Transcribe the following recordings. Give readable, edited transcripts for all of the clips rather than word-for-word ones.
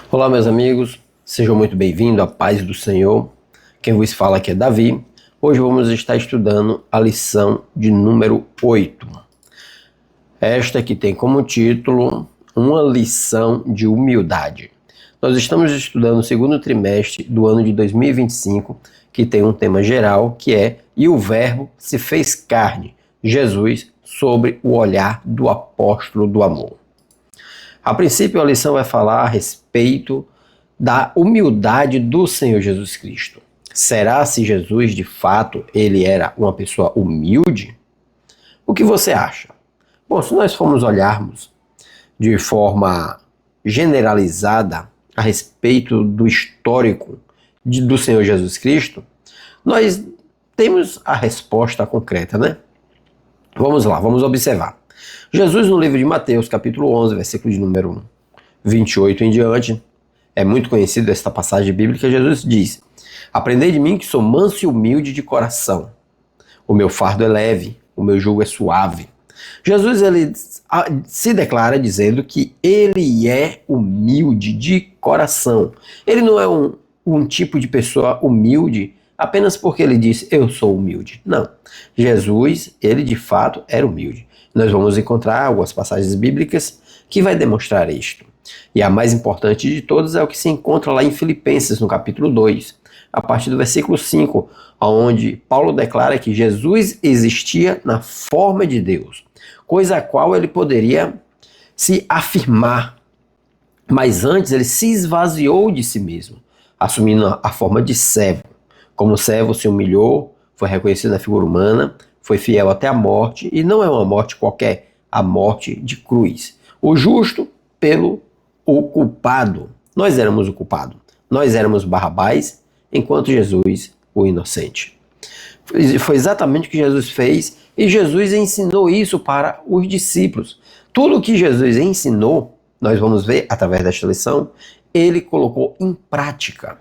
Olá, meus amigos, sejam muito bem-vindos à paz do Senhor. Quem vos fala aqui é Davi. Hoje vamos estar estudando a lição de número 8. Esta que tem como título Uma lição de humildade. Nós estamos estudando o segundo trimestre do ano de 2025, que tem um tema geral, que é E o Verbo se fez carne, Jesus, sobre o olhar do apóstolo do amor. A princípio, a lição vai falar a respeito da humildade do Senhor Jesus Cristo. Será se Jesus, de fato, ele era uma pessoa humilde? O que você acha? Bom, se nós formos olharmos de forma generalizada a respeito do histórico do Senhor Jesus Cristo, nós temos a resposta concreta, né? Vamos lá, vamos observar. Jesus, no livro de Mateus, capítulo 11, versículo de número 28 em diante, é muito conhecido esta passagem bíblica. Jesus diz: Aprendei de mim que sou manso e humilde de coração. O meu fardo é leve, o meu jugo é suave. Jesus ele se declara dizendo que ele é humilde de coração. Ele não é um tipo de pessoa humilde apenas porque ele disse, eu sou humilde. Não. Jesus, ele de fato era humilde. Nós vamos encontrar algumas passagens bíblicas que vai demonstrar isto. E a mais importante de todas é o que se encontra lá em Filipenses, no capítulo 2, a partir do versículo 5, onde Paulo declara que Jesus existia na forma de Deus, coisa a qual ele poderia se afirmar. Mas antes ele se esvaziou de si mesmo, assumindo a forma de servo. Como servo se humilhou, foi reconhecido na figura humana, foi fiel até a morte, e não é uma morte qualquer, a morte de cruz. O justo pelo o culpado. Nós éramos o culpado. Nós éramos Barrabás, enquanto Jesus, o inocente. Foi exatamente o que Jesus fez, e Jesus ensinou isso para os discípulos. Tudo o que Jesus ensinou, nós vamos ver através desta lição, ele colocou em prática.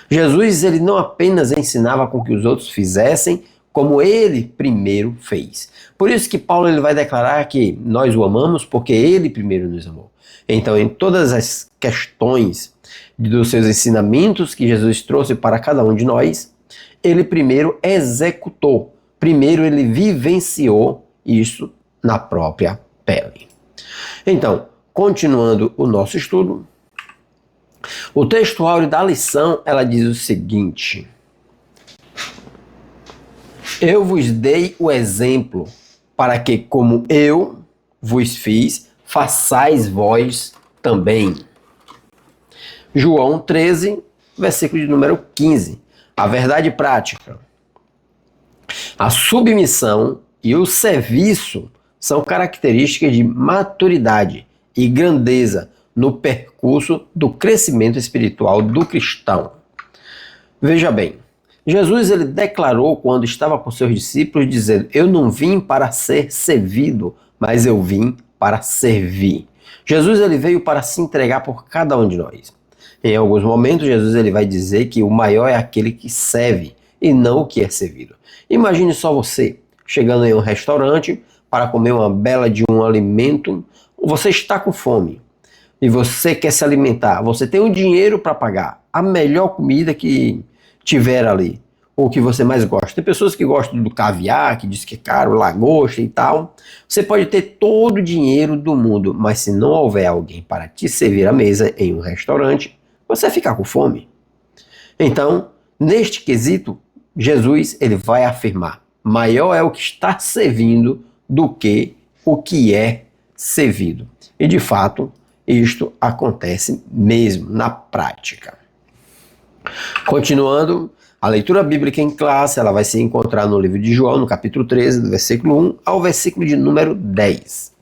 Jesus ele não apenas ensinava com que os outros fizessem, como ele primeiro fez. Por isso que Paulo ele vai declarar que nós o amamos porque ele primeiro nos amou. Então, em todas as questões dos seus ensinamentos que Jesus trouxe para cada um de nós, ele primeiro executou, primeiro ele vivenciou isso na própria pele. Então, continuando o nosso estudo, o texto áureo da lição, ela diz o seguinte: Eu vos dei o exemplo para que, como eu vos fiz, façais vós também. João 13, versículo de número 15. A verdade prática. A submissão e o serviço são características de maturidade e grandeza no percurso do crescimento espiritual do cristão. Veja bem, Jesus ele declarou quando estava com seus discípulos, dizendo, eu não vim para ser servido, mas eu vim para servir. Jesus ele veio para se entregar por cada um de nós. Em alguns momentos, Jesus ele vai dizer que o maior é aquele que serve e não o que é servido. Imagine só você chegando em um restaurante para comer uma bela de um alimento, você está com fome e você quer se alimentar, você tem o dinheiro para pagar a melhor comida que tiver ali, ou que você mais gosta. Tem pessoas que gostam do caviar, que diz que é caro, lagosta e tal. Você pode ter todo o dinheiro do mundo, mas se não houver alguém para te servir à mesa em um restaurante, você fica com fome. Então, neste quesito, Jesus ele vai afirmar, maior é o que está servindo do que o que é servido. E de fato, isto acontece mesmo na prática. Continuando, a leitura bíblica em classe, ela vai se encontrar no livro de João, no capítulo 13, do versículo 1 ao versículo de número 10.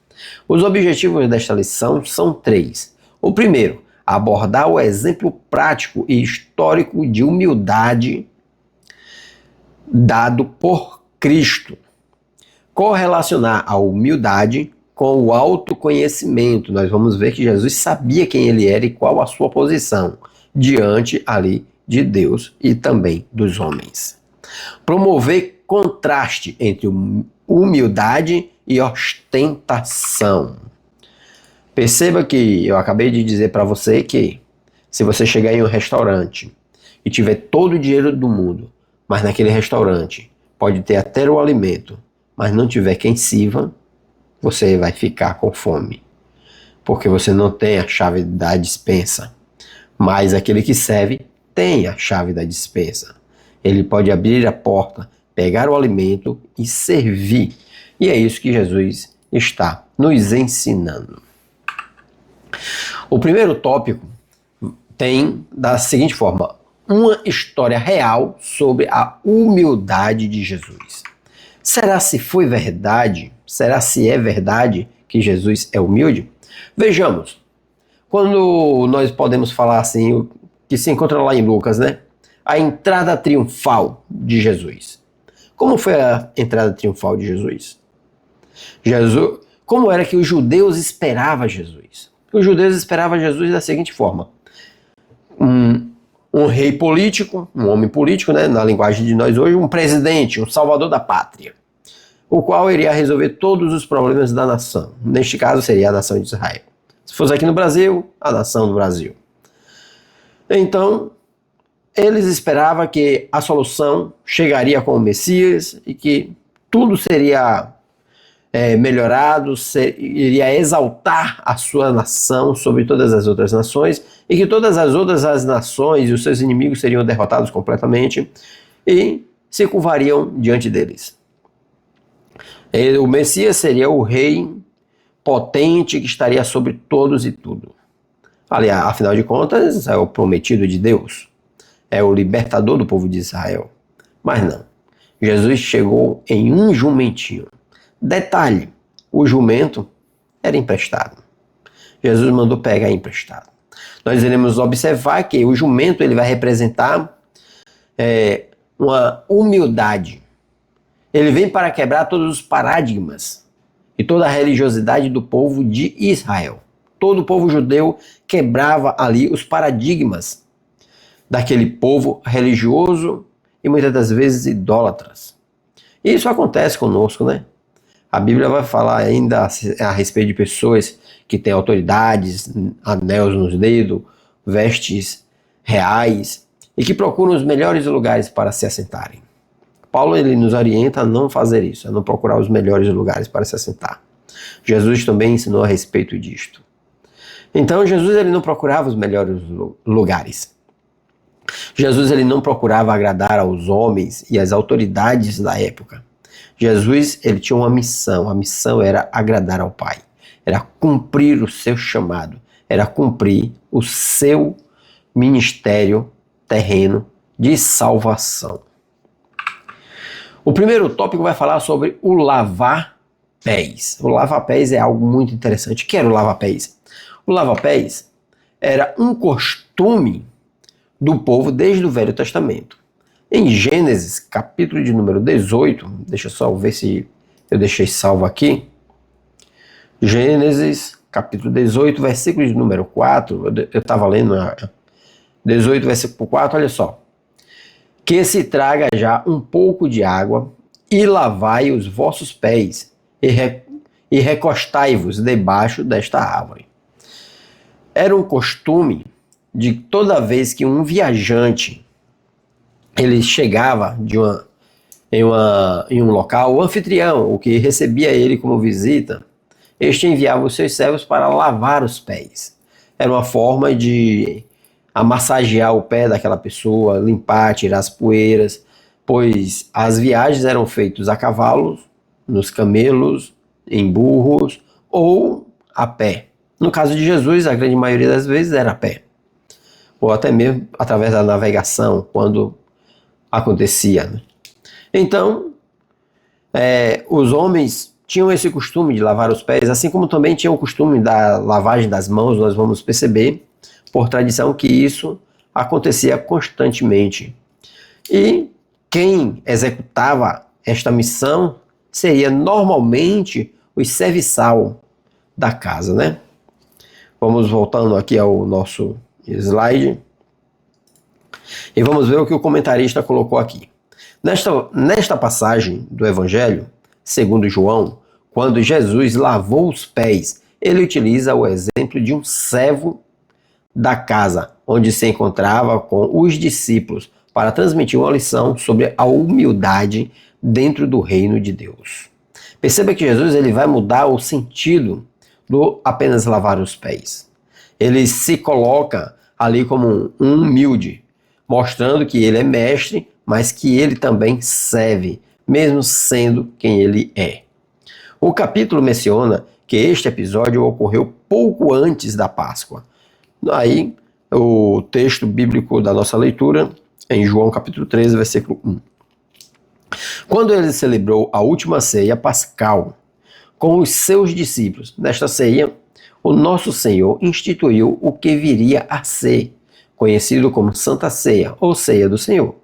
Os objetivos desta lição são 3. O primeiro, abordar o exemplo prático e histórico de humildade dado por Cristo. Correlacionar a humildade com o autoconhecimento. Nós vamos ver que Jesus sabia quem ele era e qual a sua posição diante ali de Deus e também dos homens. Promover contraste entre humildade e ostentação. Perceba que eu acabei de dizer para você que Se você chegar em um restaurante e tiver todo o dinheiro do mundo, mas naquele restaurante pode ter até o alimento, mas não tiver quem sirva, você vai ficar com fome, porque você não tem a chave da despensa. Mas aquele que serve tem a chave da despensa. Ele pode abrir a porta, pegar o alimento e servir. E é isso que Jesus está nos ensinando. O primeiro tópico tem da seguinte forma: uma história real sobre a humildade de Jesus. Será se foi verdade? Será se é verdade que Jesus é humilde? Vejamos. Quando nós podemos falar assim, que se encontra lá em Lucas, né? A entrada triunfal de Jesus. Como foi a entrada triunfal de Jesus? Como era que os judeus esperavam Jesus? Os judeus esperavam Jesus da seguinte forma: um rei político, um homem político, né, na linguagem de nós hoje, um presidente, um salvador da pátria, o qual iria resolver todos os problemas da nação. Neste caso seria a nação de Israel. Se fosse aqui no Brasil, a nação do Brasil. Então, eles esperavam que a solução chegaria com o Messias e que tudo seria melhorado, iria exaltar a sua nação sobre todas as outras nações e que todas as outras nações e os seus inimigos seriam derrotados completamente e se curvariam diante deles. O Messias seria o rei potente que estaria sobre todos e tudo. Aliás, afinal de contas, é o prometido de Deus, é o libertador do povo de Israel. Mas não, Jesus chegou em um jumentinho. Detalhe, o jumento era emprestado. Jesus mandou pegar emprestado. Nós iremos observar que o jumento ele vai representar uma humildade. Ele vem para quebrar todos os paradigmas e toda a religiosidade do povo de Israel. Todo o povo judeu quebrava ali os paradigmas daquele povo religioso e muitas das vezes idólatras. E isso acontece conosco, né? A Bíblia vai falar ainda a respeito de pessoas que têm autoridades, anéis nos dedos, vestes reais e que procuram os melhores lugares para se assentarem. Paulo ele nos orienta a não fazer isso, a não procurar os melhores lugares para se assentar. Jesus também ensinou a respeito disto. Então Jesus ele não procurava os melhores lugares. Jesus ele não procurava agradar aos homens e às autoridades da época. Jesus ele tinha uma missão, a missão era agradar ao Pai, era cumprir o seu chamado, era cumprir o seu ministério terreno de salvação. O primeiro tópico vai falar sobre o lavar pés. O lava-pés é algo muito interessante. O que era o lava-pés? O lava-pés era um costume do povo desde o Velho Testamento. Em Gênesis, capítulo de número 18, deixa eu só ver se eu deixei salvo aqui. Gênesis, capítulo 18, versículo de número 4, eu estava lendo 18, versículo 4, olha só. Que se traga já um pouco de água e lavai os vossos pés e recostai-vos debaixo desta árvore. Era um costume de toda vez que um viajante ele chegava em um local, o anfitrião, o que recebia ele como visita, este enviava os seus servos para lavar os pés. Era uma forma de massagear o pé daquela pessoa, limpar, tirar as poeiras, pois as viagens eram feitas a cavalo, nos camelos, em burros ou a pé. No caso de Jesus, a grande maioria das vezes era a pé, ou até mesmo através da navegação, quando acontecia. Né? Então, os homens tinham esse costume de lavar os pés, assim como também tinham o costume da lavagem das mãos. Nós vamos perceber, por tradição, que isso acontecia constantemente. E quem executava esta missão seria normalmente o serviçal da casa, né? Vamos voltando aqui ao nosso slide. E vamos ver o que o comentarista colocou aqui. Nesta passagem do Evangelho, segundo João, quando Jesus lavou os pés, ele utiliza o exemplo de um servo da casa, onde se encontrava com os discípulos para transmitir uma lição sobre a humildade dentro do reino de Deus. Perceba que Jesus ele vai mudar o sentido do apenas lavar os pés. Ele se coloca ali como um humilde, mostrando que ele é mestre, mas que ele também serve, mesmo sendo quem ele é. O capítulo menciona que este episódio ocorreu pouco antes da Páscoa. Aí, o texto bíblico da nossa leitura, em João capítulo 13, versículo 1. Quando ele celebrou a última ceia pascal com os seus discípulos, nesta ceia, o nosso Senhor instituiu o que viria a ser conhecido como Santa Ceia, ou Ceia do Senhor,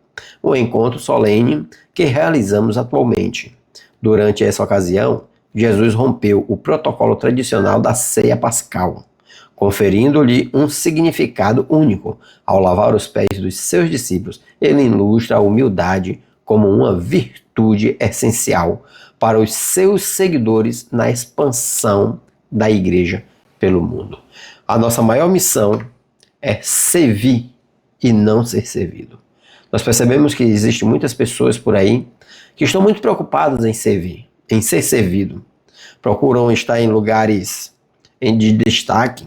um encontro solene que realizamos atualmente. Durante essa ocasião, Jesus rompeu o protocolo tradicional da ceia pascal, conferindo-lhe um significado único. Ao lavar os pés dos seus discípulos, ele ilustra a humildade como uma virtude essencial para os seus seguidores na expansão da igreja pelo mundo. A nossa maior missão é servir e não ser servido. Nós percebemos que existem muitas pessoas por aí que estão muito preocupadas em servir, em ser servido. Procuram estar em lugares de destaque.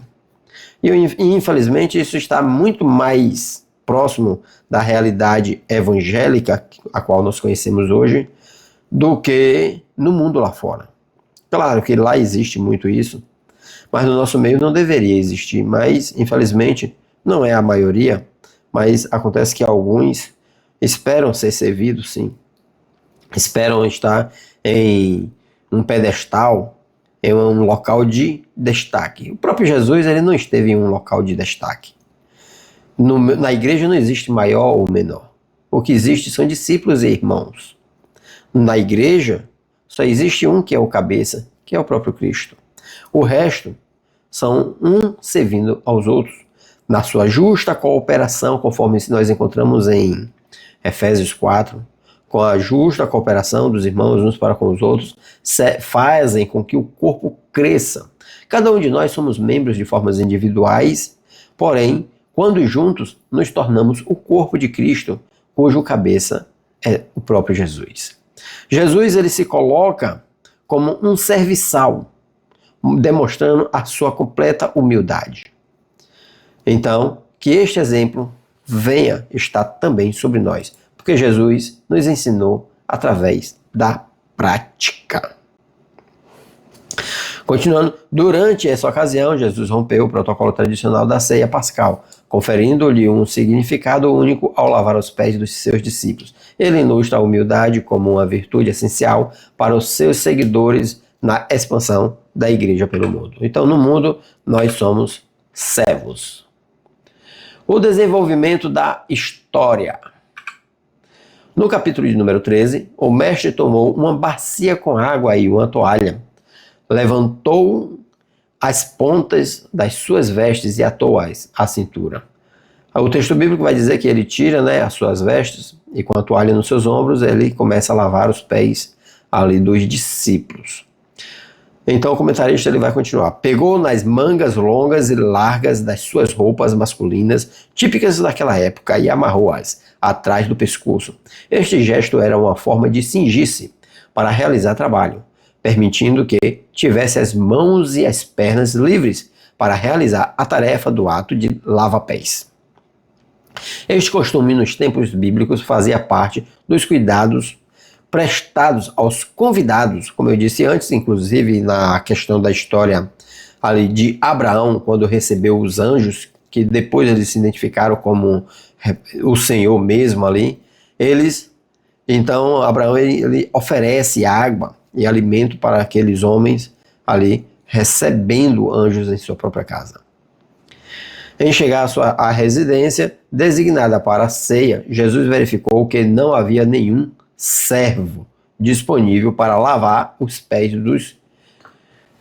E infelizmente isso está muito mais próximo da realidade evangélica, a qual nós conhecemos hoje, do que no mundo lá fora. Claro que lá existe muito isso, mas no nosso meio não deveria existir. Mas, infelizmente, não é a maioria, mas acontece que alguns esperam ser servidos, sim. Esperam estar em um pedestal, em um local de destaque. O próprio Jesus ele não esteve em um local de destaque. Na igreja não existe maior ou menor. O que existe são discípulos e irmãos. Na igreja só existe um que é o cabeça, que é o próprio Cristo. O resto são um servindo aos outros na sua justa cooperação, conforme nós encontramos em Efésios 4, com a justa cooperação dos irmãos uns para com os outros, fazem com que o corpo cresça. Cada um de nós somos membros de formas individuais, porém, quando juntos, nos tornamos o corpo de Cristo, cujo cabeça é o próprio Jesus. Jesus ele se coloca como um serviçal, demonstrando a sua completa humildade. Então, que este exemplo venha estar também sobre nós, porque Jesus nos ensinou através da prática. Continuando, durante essa ocasião, Jesus rompeu o protocolo tradicional da ceia pascal, conferindo-lhe um significado único ao lavar os pés dos seus discípulos. Ele ilustra a humildade como uma virtude essencial para os seus seguidores na expansão da igreja pelo mundo. Então, no mundo, nós somos servos. O desenvolvimento da história. No capítulo de número 13, o mestre tomou uma bacia com água e uma toalha, levantou as pontas das suas vestes e atou-as à cintura. O texto bíblico vai dizer que ele tira, as suas vestes e com a toalha nos seus ombros ele começa a lavar os pés ali dos discípulos. Então o comentarista ele vai continuar. Pegou nas mangas longas e largas das suas roupas masculinas, típicas daquela época, e amarrou-as atrás do pescoço. Este gesto era uma forma de cingir-se para realizar trabalho, permitindo que tivesse as mãos e as pernas livres para realizar a tarefa do ato de lava-pés. Este costume nos tempos bíblicos fazia parte dos cuidados prestados aos convidados, como eu disse antes, inclusive na questão da história ali de Abraão, quando recebeu os anjos, que depois eles se identificaram como o Senhor mesmo ali, então Abraão ele oferece água e alimento para aqueles homens ali, recebendo anjos em sua própria casa. Em chegar à residência designada para a ceia, Jesus verificou que não havia nenhum servo disponível para lavar os pés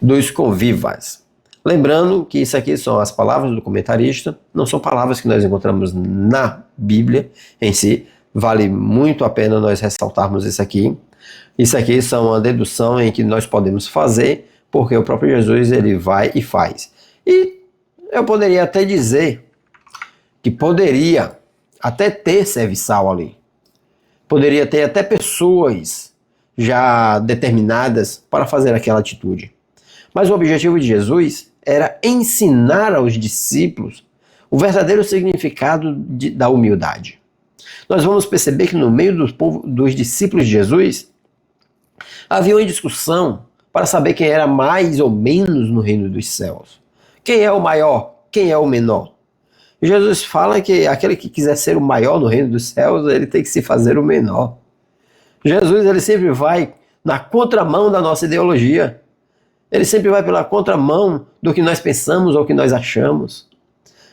dos convivas. Lembrando que isso aqui são as palavras do comentarista, não são palavras que nós encontramos na Bíblia em si. Vale muito a pena nós ressaltarmos isso aqui. Isso aqui são uma dedução em que nós podemos fazer, porque o próprio Jesus ele vai e faz. E eu poderia até dizer que poderia até ter serviçal ali. Poderia ter até pessoas já determinadas para fazer aquela atitude. Mas o objetivo de Jesus era ensinar aos discípulos o verdadeiro significado da humildade. Nós vamos perceber que no meio dos discípulos de Jesus havia uma discussão para saber quem era mais ou menos no reino dos céus. Quem é o maior? Quem é o menor? E Jesus fala que aquele que quiser ser o maior no reino dos céus, ele tem que se fazer o menor. Jesus, ele sempre vai na contramão da nossa ideologia. Ele sempre vai pela contramão do que nós pensamos ou que nós achamos.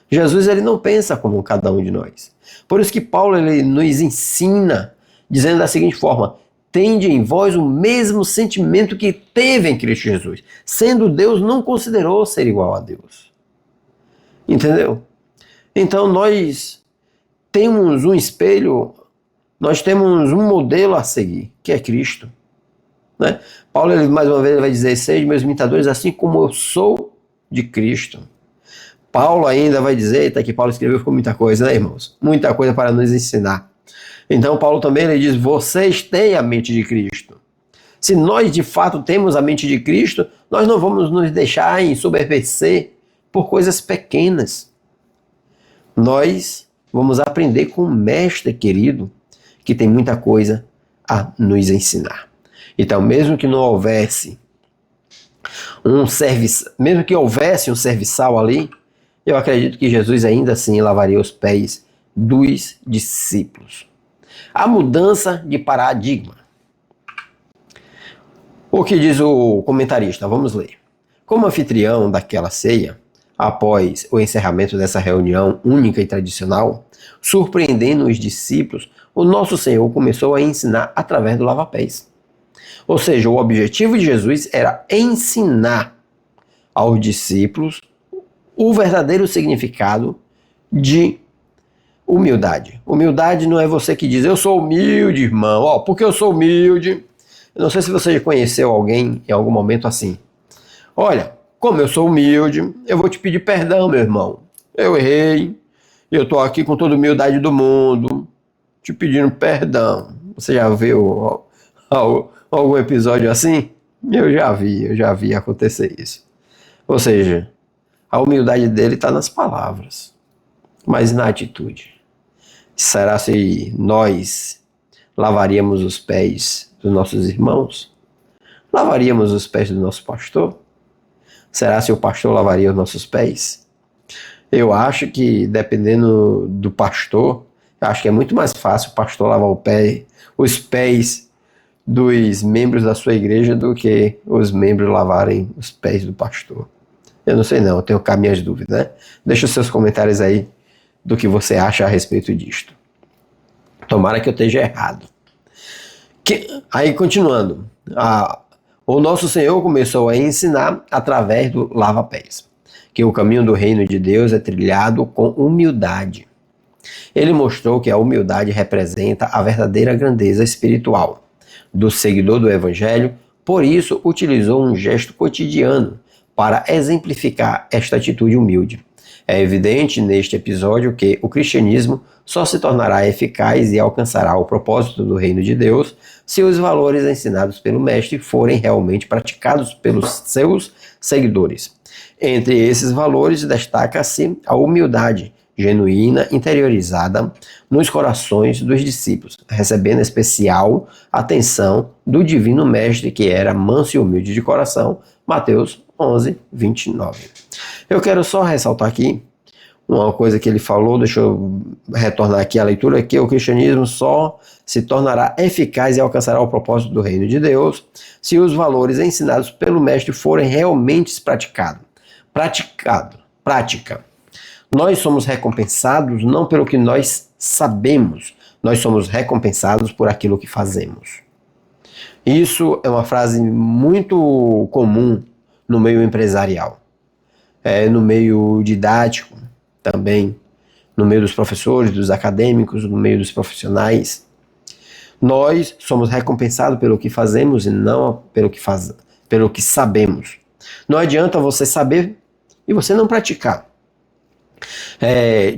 Jesus, ele não pensa como cada um de nós. Por isso que Paulo, ele nos ensina, dizendo da seguinte forma: tende em vós o mesmo sentimento que teve em Cristo Jesus. Sendo Deus, não considerou ser igual a Deus. Entendeu? Então nós temos um espelho, nós temos um modelo a seguir, que é Cristo. Né? Paulo, ele, mais uma vez, ele vai dizer: sede meus imitadores, assim como eu sou de Cristo. Paulo ainda vai dizer, até que Paulo escreveu com muita coisa, né, irmãos? Muita coisa para nos ensinar. Então Paulo também, ele diz: vocês têm a mente de Cristo. Se nós de fato temos a mente de Cristo, nós não vamos nos deixar ensoberbecer por coisas pequenas. Nós vamos aprender com um mestre querido que tem muita coisa a nos ensinar. Então, mesmo que não houvesse mesmo que houvesse um serviçal ali, eu acredito que Jesus ainda assim lavaria os pés dos discípulos. A mudança de paradigma. O que diz o comentarista? Vamos ler. Como anfitrião daquela ceia, após o encerramento dessa reunião única e tradicional, surpreendendo os discípulos, o nosso Senhor começou a ensinar através do lava-pés. Ou seja, o objetivo de Jesus era ensinar aos discípulos o verdadeiro significado de humildade. Humildade não é você que diz: eu sou humilde, irmão, porque eu sou humilde. Eu não sei se você já conheceu alguém em algum momento assim. Olha, como eu sou humilde, eu vou te pedir perdão, meu irmão. Eu errei, eu estou aqui com toda a humildade do mundo, te pedindo perdão. Você já viu algum episódio assim? Eu já vi acontecer isso. Ou seja, a humildade dele está nas palavras, mas na atitude. Será se nós lavaríamos os pés dos nossos irmãos? Lavaríamos os pés do nosso pastor? Será se o pastor lavaria os nossos pés? Eu acho que, dependendo do pastor, eu acho que é muito mais fácil o pastor lavar os pés dos membros da sua igreja do que os membros lavarem os pés do pastor. Eu não sei não, eu tenho cá minhas dúvidas, né? Deixa os seus comentários aí do que você acha a respeito disto. Tomara que eu esteja errado. Aí, continuando, o nosso Senhor começou a ensinar através do lava-pés, que o caminho do reino de Deus é trilhado com humildade. Ele mostrou que a humildade representa a verdadeira grandeza espiritual do seguidor do Evangelho, por isso utilizou um gesto cotidiano para exemplificar esta atitude humilde. É evidente neste episódio que o cristianismo só se tornará eficaz e alcançará o propósito do reino de Deus se os valores ensinados pelo Mestre forem realmente praticados pelos seus seguidores. Entre esses valores destaca-se a humildade genuína interiorizada nos corações dos discípulos, recebendo especial atenção do divino Mestre, que era manso e humilde de coração. Mateus 11, 29. Eu quero só ressaltar aqui uma coisa que ele falou, deixa eu retornar aqui à leitura, que o cristianismo só se tornará eficaz e alcançará o propósito do reino de Deus se os valores ensinados pelo Mestre forem realmente praticados. Prática. Nós somos recompensados não pelo que nós sabemos, nós somos recompensados por aquilo que fazemos. Isso é uma frase muito comum no meio empresarial, no meio didático também, no meio dos professores, dos acadêmicos, no meio dos profissionais. Nós somos recompensados pelo que fazemos e não pelo que sabemos. Não adianta você saber e você não praticar.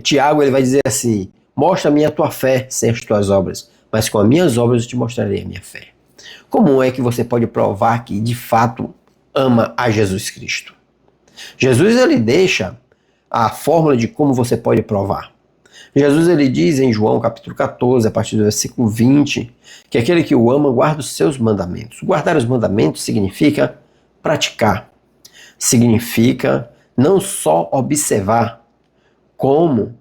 Tiago ele vai dizer assim: mostra-me a tua fé sem as tuas obras, mas com as minhas obras eu te mostrarei a minha fé. Como é que você pode provar que de fato ama a Jesus Cristo? Jesus ele deixa a fórmula de como você pode provar. Jesus ele diz em João capítulo 14, a partir do versículo 20, que aquele que o ama guarda os seus mandamentos. Guardar os mandamentos significa praticar, significa não só observar, como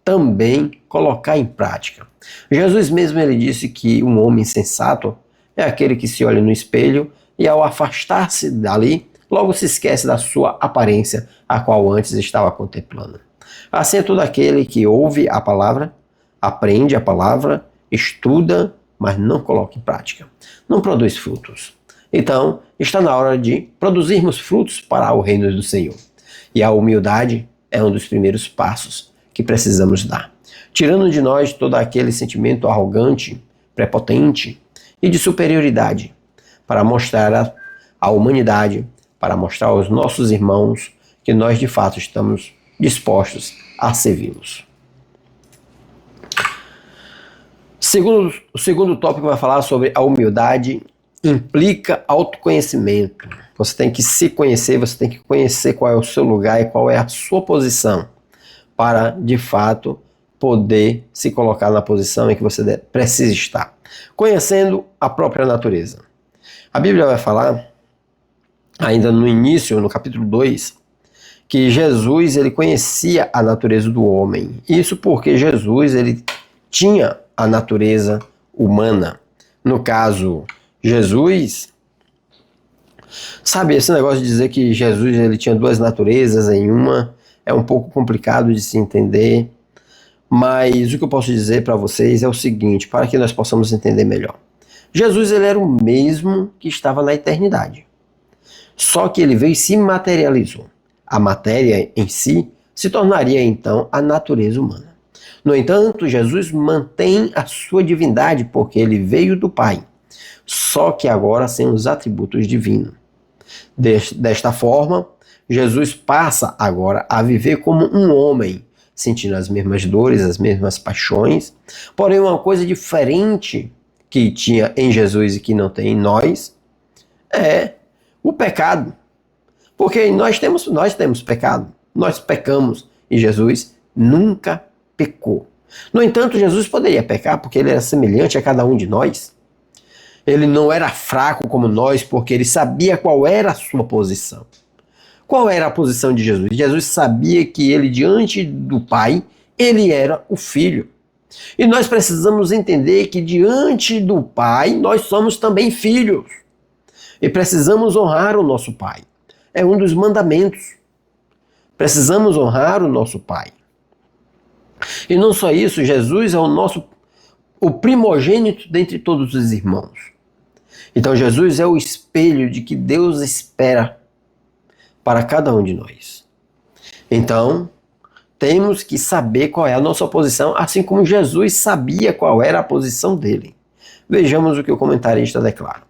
também colocar em prática. Jesus mesmo ele disse que um homem sensato é aquele que se olha no espelho e ao afastar-se dali, logo se esquece da sua aparência, a qual antes estava contemplando. Assim é todo aquele que ouve a palavra, aprende a palavra, estuda, mas não coloca em prática. Não produz frutos. Então, está na hora de produzirmos frutos para o reino do Senhor. E a humildade é um dos primeiros passos que precisamos dar. Tirando de nós todo aquele sentimento arrogante, prepotente e de superioridade, para mostrar à humanidade, para mostrar aos nossos irmãos que nós de fato estamos dispostos a servi-los. O segundo tópico vai falar sobre a humildade implica autoconhecimento. Você tem que se conhecer, você tem que conhecer qual é o seu lugar e qual é a sua posição para, de fato, poder se colocar na posição em que você precisa estar. Conhecendo a própria natureza. A Bíblia vai falar, ainda no início, no capítulo 2, que Jesus ele conhecia a natureza do homem. Isso porque Jesus ele tinha a natureza humana. No caso, Jesus, sabe, esse negócio de dizer que Jesus ele tinha duas naturezas em uma é um pouco complicado de se entender, mas o que eu posso dizer para vocês é o seguinte, para que nós possamos entender melhor. Jesus ele era o mesmo que estava na eternidade, só que ele veio e se materializou. A matéria em si se tornaria então a natureza humana. No entanto, Jesus mantém a sua divindade porque ele veio do Pai, só que agora sem os atributos divinos. Desta forma, Jesus passa agora a viver como um homem, sentindo as mesmas dores, as mesmas paixões, porém uma coisa diferente que tinha em Jesus e que não tem em nós é o pecado. Porque nós temos pecado, nós pecamos e Jesus nunca pecou. No entanto, Jesus poderia pecar porque ele era semelhante a cada um de nós. Ele não era fraco como nós porque ele sabia qual era a sua posição. Qual era a posição de Jesus? Jesus sabia que ele, diante do Pai, ele era o Filho. E nós precisamos entender que diante do Pai, nós somos também filhos. E precisamos honrar o nosso Pai. É um dos mandamentos. Precisamos honrar o nosso Pai. E não só isso, Jesus é o primogênito dentre todos os irmãos. Então Jesus é o espelho de que Deus espera para cada um de nós. Então, temos que saber qual é a nossa posição, assim como Jesus sabia qual era a posição dele. Vejamos o que o comentarista declara.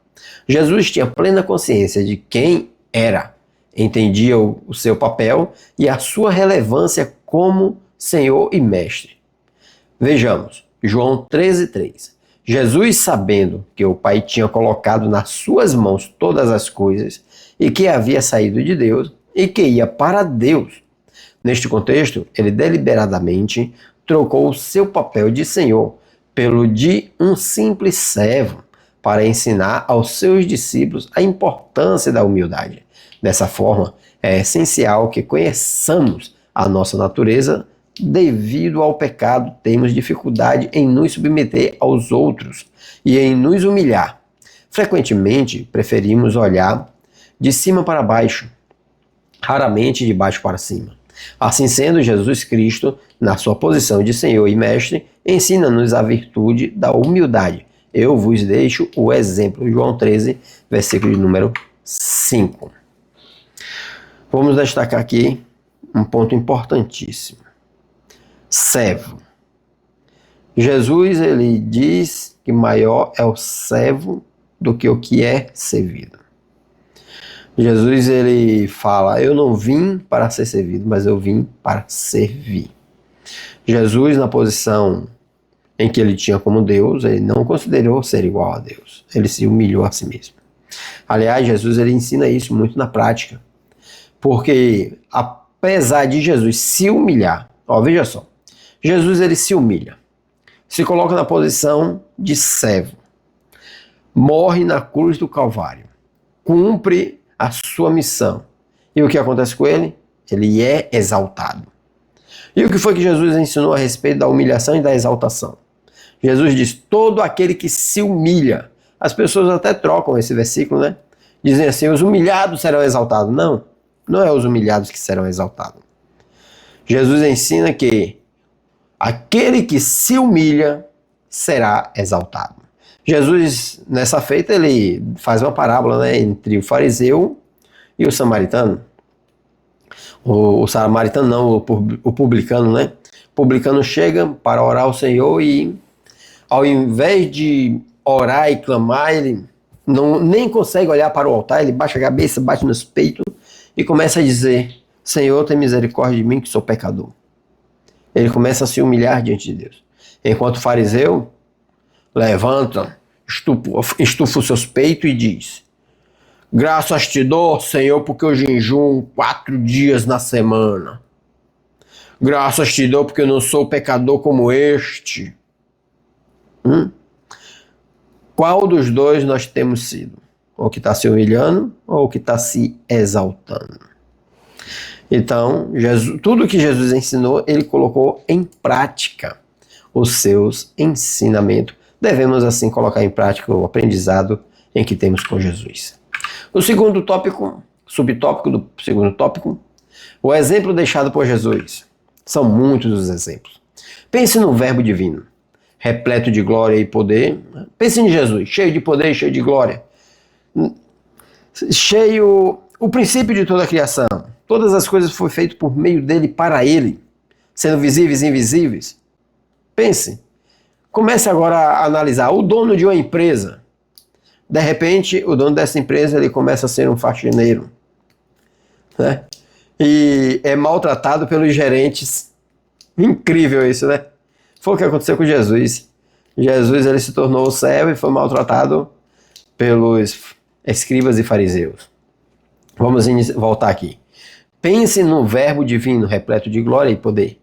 Jesus tinha plena consciência de quem era, entendia o seu papel e a sua relevância como Senhor e Mestre. Vejamos, João 13:3. Jesus, sabendo que o Pai tinha colocado nas suas mãos todas as coisas e que havia saído de Deus e que ia para Deus. Neste contexto, ele deliberadamente trocou o seu papel de Senhor pelo de um simples servo para ensinar aos seus discípulos a importância da humildade. Dessa forma, é essencial que conheçamos a nossa natureza. Devido ao pecado, temos dificuldade em nos submeter aos outros e em nos humilhar. Frequentemente, preferimos olhar de cima para baixo, raramente de baixo para cima. Assim sendo, Jesus Cristo, na sua posição de Senhor e Mestre, ensina-nos a virtude da humildade. Eu vos deixo o exemplo. João 13, versículo de número 5. Vamos destacar aqui um ponto importantíssimo. Servo. Jesus ele diz que maior é o servo do que o que é servido. Jesus, ele fala, eu não vim para ser servido, mas eu vim para servir. Jesus, na posição em que ele tinha como Deus, ele não considerou ser igual a Deus. Ele se humilhou a si mesmo. Aliás, Jesus, ele ensina isso muito na prática. Porque, apesar de Jesus se humilhar, ó, veja só, Jesus, ele se humilha, se coloca na posição de servo, morre na cruz do Calvário, cumpre a sua missão. E o que acontece com ele? Ele é exaltado. E o que foi que Jesus ensinou a respeito da humilhação e da exaltação? Jesus diz, todo aquele que se humilha. As pessoas até trocam esse versículo, né? Dizem assim, os humilhados serão exaltados. Não, não é os humilhados que serão exaltados. Jesus ensina que aquele que se humilha será exaltado. Jesus, nessa feita, ele faz uma parábola, né, entre o fariseu e o samaritano. O samaritano não, o publicano, né? O publicano chega para orar ao Senhor e, ao invés de orar e clamar, ele nem consegue olhar para o altar, ele baixa a cabeça, bate nos peitos e começa a dizer, Senhor, tem misericórdia de mim que sou pecador. Ele começa a se humilhar diante de Deus. Enquanto o fariseu levanta, estufa os seus peitos e diz, graças te dou, Senhor, porque eu jejuo 4 dias na semana. Graças te dou porque eu não sou pecador como este. Qual dos dois nós temos sido? O que está se humilhando ou o que está se exaltando? Então, tudo que Jesus ensinou, ele colocou em prática os seus ensinamentos. Devemos, assim, colocar em prática o aprendizado em que temos com Jesus. O segundo tópico, subtópico do segundo tópico, o exemplo deixado por Jesus. São muitos os exemplos. Pense no verbo divino, repleto de glória e poder. Pense em Jesus, cheio de poder e cheio de glória. O princípio de toda a criação. Todas as coisas foram feitas por meio dele, para ele, sendo visíveis e invisíveis. Pense. Comece agora a analisar. O dono de uma empresa. De repente, o dono dessa empresa ele começa a ser um faxineiro, né? E é maltratado pelos gerentes. Incrível isso, né? Foi o que aconteceu com Jesus. Jesus ele se tornou servo e foi maltratado pelos escribas e fariseus. Vamos voltar aqui. Pense no verbo divino, repleto de glória e poder,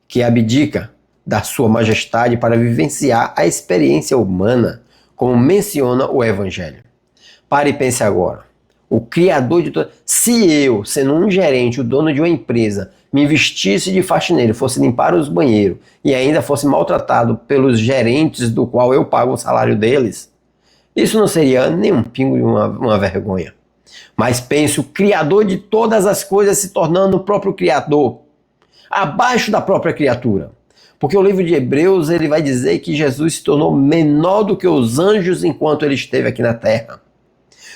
que abdica da sua majestade para vivenciar a experiência humana, como menciona o Evangelho. Pare e pense agora. O Criador de todo... Se eu, sendo um gerente, o dono de uma empresa, me vestisse de faxineiro, fosse limpar os banheiros e ainda fosse maltratado pelos gerentes do qual eu pago o salário deles, isso não seria nem um pingo de uma vergonha. Mas pense o Criador de todas as coisas se tornando o próprio Criador, abaixo da própria criatura. Porque o livro de Hebreus ele vai dizer que Jesus se tornou menor do que os anjos enquanto ele esteve aqui na terra.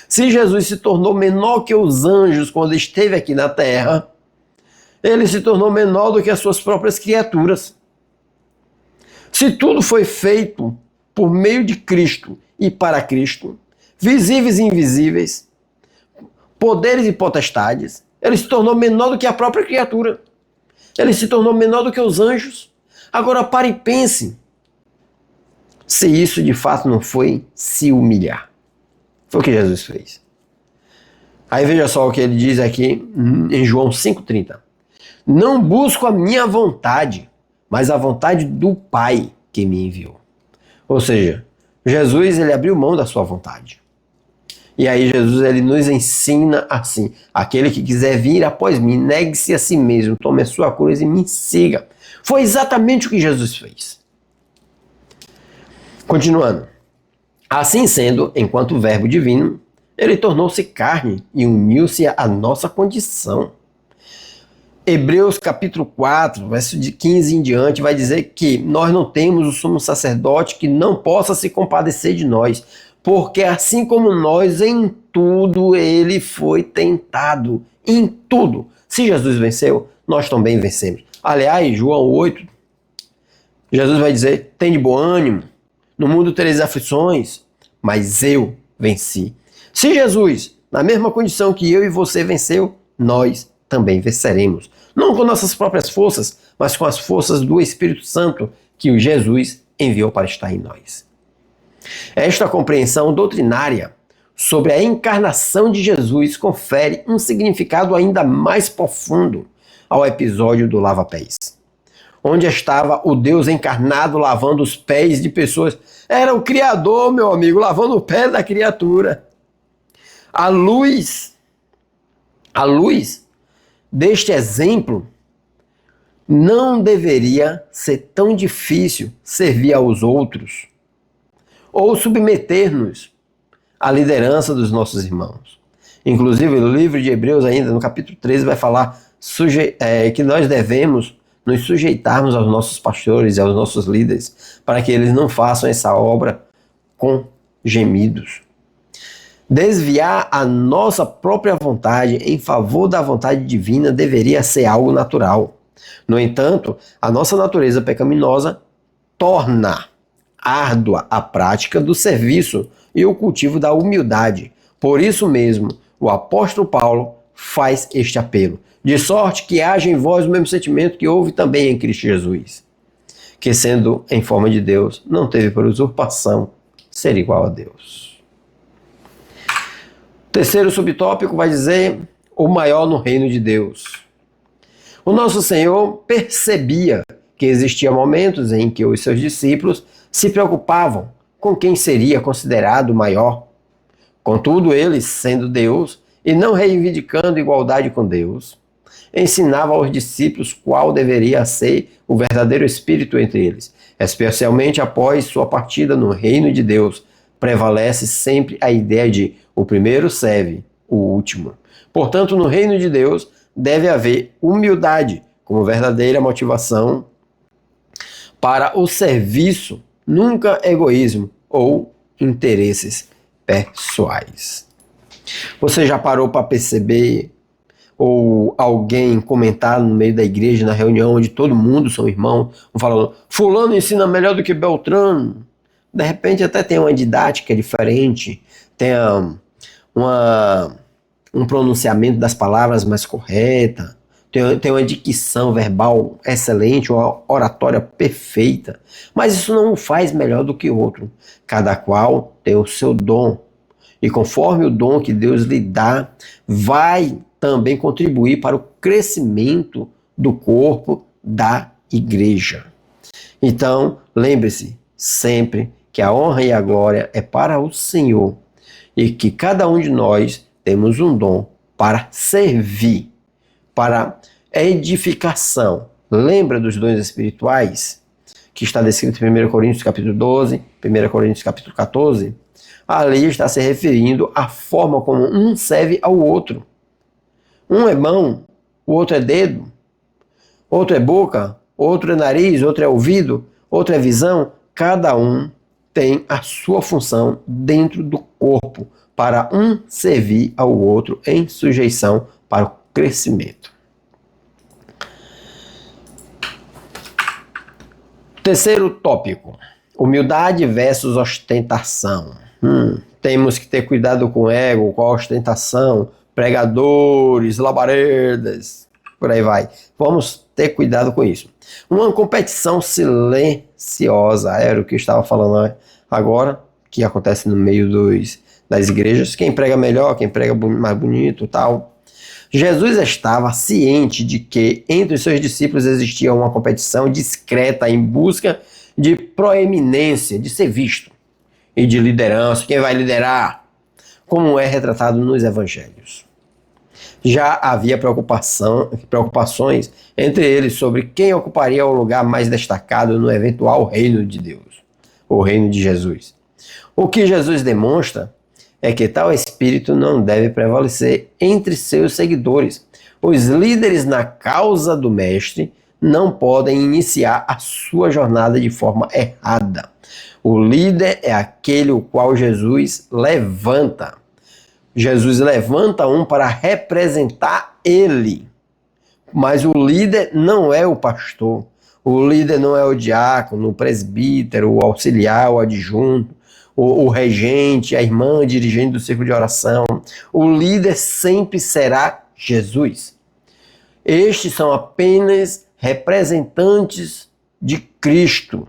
Se Jesus se tornou menor que os anjos quando esteve aqui na terra, ele se tornou menor do que as suas próprias criaturas. Se tudo foi feito por meio de Cristo e para Cristo, visíveis e invisíveis, poderes e potestades, ele se tornou menor do que a própria criatura. Ele se tornou menor do que os anjos. Agora pare e pense se isso de fato não foi se humilhar. Foi o que Jesus fez. Aí veja só o que ele diz aqui em João 5,30. Não busco a minha vontade, mas a vontade do Pai que me enviou. Ou seja, Jesus ele abriu mão da sua vontade. E aí Jesus ele nos ensina assim, aquele que quiser vir após mim, negue-se a si mesmo, tome a sua cruz e me siga. Foi exatamente o que Jesus fez. Continuando. Assim sendo, enquanto verbo divino, ele tornou-se carne e uniu-se à nossa condição. Hebreus capítulo 4, verso de 15 em diante, vai dizer que nós não temos o sumo sacerdote que não possa se compadecer de nós, porque assim como nós, em tudo ele foi tentado. Em tudo. Se Jesus venceu, nós também vencemos. Aliás, João 8, Jesus vai dizer, tem de bom ânimo, no mundo tereis aflições, mas eu venci. Se Jesus na mesma condição que eu e você venceu, nós também venceremos. Não com nossas próprias forças, mas com as forças do Espírito Santo que o Jesus enviou para estar em nós. Esta compreensão doutrinária sobre a encarnação de Jesus confere um significado ainda mais profundo ao episódio do lava-pés, onde estava o Deus encarnado lavando os pés de pessoas. Era o Criador, meu amigo, lavando o pé da criatura. A luz deste exemplo não deveria ser tão difícil servir aos outros ou submeter-nos à liderança dos nossos irmãos. Inclusive, o livro de Hebreus, ainda no capítulo 13, vai falar que nós devemos nos sujeitarmos aos nossos pastores e aos nossos líderes, para que eles não façam essa obra com gemidos. Desviar a nossa própria vontade em favor da vontade divina deveria ser algo natural. No entanto, a nossa natureza pecaminosa torna árdua a prática do serviço e o cultivo da humildade. Por isso mesmo, o apóstolo Paulo faz este apelo: de sorte que haja em vós o mesmo sentimento que houve também em Cristo Jesus, que sendo em forma de Deus, não teve por usurpação ser igual a Deus. O terceiro subtópico vai dizer: o maior no reino de Deus. O nosso Senhor percebia que existiam momentos em que os seus discípulos se preocupavam com quem seria considerado o maior. Contudo, ele, sendo Deus e não reivindicando igualdade com Deus, ensinava aos discípulos qual deveria ser o verdadeiro espírito entre eles. Especialmente após sua partida no reino de Deus, prevalece sempre a ideia de o primeiro serve o último. Portanto, no reino de Deus deve haver humildade como verdadeira motivação para o serviço, nunca egoísmo ou interesses pessoais. Você já parou para perceber ou alguém comentar no meio da igreja, na reunião onde todo mundo são irmãos, falando: fulano ensina melhor do que Beltrano? De repente até tem uma didática diferente, tem um pronunciamento das palavras mais correta, tem uma dicção verbal excelente, uma oratória perfeita, mas isso não o faz melhor do que outro. Cada qual tem o seu dom, e conforme o dom que Deus lhe dá, vai também contribuir para o crescimento do corpo da igreja. Então, lembre-se sempre que a honra e a glória é para o Senhor, e que cada um de nós temos um dom para servir, para edificação. Lembra dos dons espirituais que está descrito em 1 Coríntios capítulo 12, 1 Coríntios capítulo 14? Ali está se referindo à forma como um serve ao outro. Um é mão, o outro é dedo, outro é boca, outro é nariz, outro é ouvido, outro é visão. Cada um tem a sua função dentro do corpo, para um servir ao outro em sujeição para o crescimento. Terceiro tópico: humildade versus ostentação. Temos que ter cuidado com o ego, com a ostentação, pregadores, labaredas, por aí vai. Vamos ter cuidado com isso. Uma competição silenciosa, era o que eu estava falando agora, que acontece no meio das igrejas. Quem prega melhor, quem prega mais bonito, tal. Jesus estava ciente de que entre os seus discípulos existia uma competição discreta em busca de proeminência, de ser visto, e de liderança. Quem vai liderar? Como é retratado nos evangelhos. Já havia preocupações entre eles sobre quem ocuparia o lugar mais destacado no eventual reino de Deus, o reino de Jesus. O que Jesus demonstra é que tal espírito não deve prevalecer entre seus seguidores. Os líderes na causa do mestre não podem iniciar a sua jornada de forma errada. O líder é aquele o qual Jesus levanta. Jesus levanta um para representar ele. Mas o líder não é o pastor. O líder não é o diácono, o presbítero, o auxiliar, o adjunto. o regente, a irmã dirigente do círculo de oração. O líder sempre será Jesus. Estes são apenas representantes de Cristo,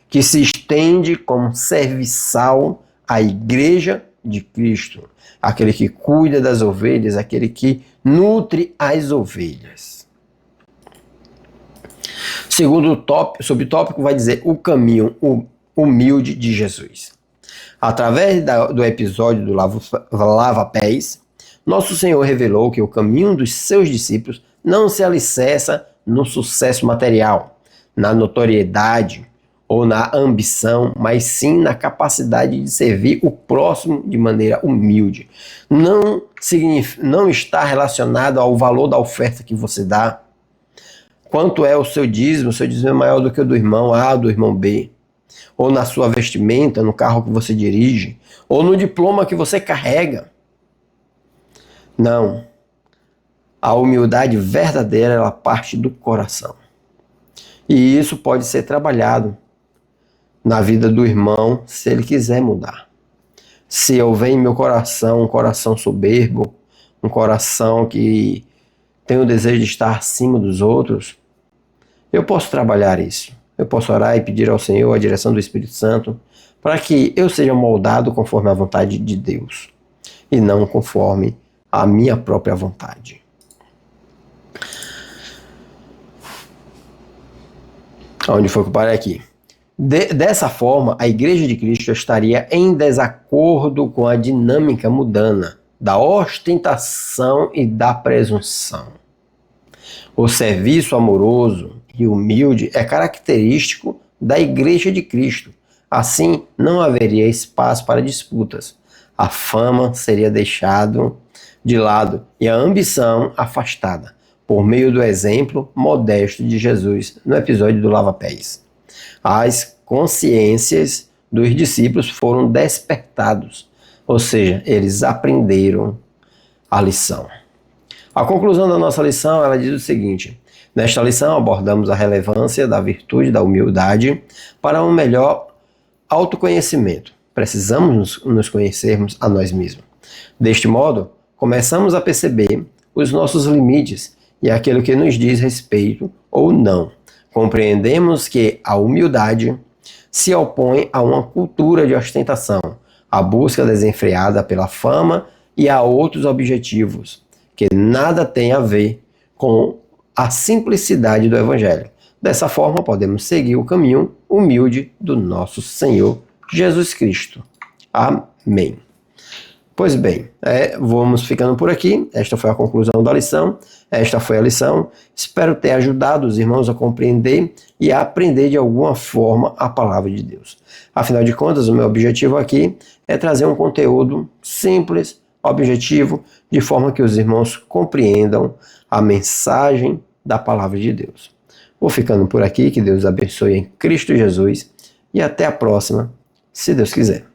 que se estende como serviçal à igreja de Cristo, aquele que cuida das ovelhas, aquele que nutre as ovelhas. Segundo subtópico vai dizer o caminho humilde de Jesus. Através do episódio do lava-pés, nosso Senhor revelou que o caminho dos seus discípulos não se alicerça no sucesso material, na notoriedade ou na ambição, mas sim na capacidade de servir o próximo de maneira humilde. Não está relacionado ao valor da oferta que você dá. Quanto é o seu dízimo é maior do que o do irmão A, do irmão B. Ou na sua vestimenta, no carro que você dirige, ou no diploma que você carrega. Não. A humildade verdadeira, ela parte do coração. E isso pode ser trabalhado na vida do irmão, se ele quiser mudar. Se houver em meu coração um coração soberbo, um coração que tem o desejo de estar acima dos outros, eu posso trabalhar isso. Eu posso orar e pedir ao Senhor a direção do Espírito Santo para que eu seja moldado conforme a vontade de Deus e não conforme a minha própria vontade. Onde foi que eu parei aqui? Dessa forma, a Igreja de Cristo estaria em desacordo com a dinâmica mundana da ostentação e da presunção. O serviço amoroso e humilde é característico da Igreja de Cristo. Assim, não haveria espaço para disputas. A fama seria deixada de lado e a ambição afastada, por meio do exemplo modesto de Jesus no episódio do lava-pés. As consciências dos discípulos foram despertados, ou seja, eles aprenderam a lição. A conclusão da nossa lição, ela diz o seguinte: nesta lição abordamos a relevância da virtude da humildade para um melhor autoconhecimento. Precisamos nos conhecermos a nós mesmos. Deste modo, começamos a perceber os nossos limites e aquilo que nos diz respeito ou não. Compreendemos que a humildade se opõe a uma cultura de ostentação, a busca desenfreada pela fama e a outros objetivos que nada tem a ver com a simplicidade do Evangelho. Dessa forma, podemos seguir o caminho humilde do nosso Senhor Jesus Cristo. Amém. Pois bem, vamos ficando por aqui. Esta foi a conclusão da lição. Esta foi a lição. Espero ter ajudado os irmãos a compreender e a aprender de alguma forma a palavra de Deus. Afinal de contas, o meu objetivo aqui é trazer um conteúdo simples, objetivo, de forma que os irmãos compreendam a mensagem da palavra de Deus. Vou ficando por aqui. Que Deus abençoe em Cristo Jesus e até a próxima, se Deus quiser.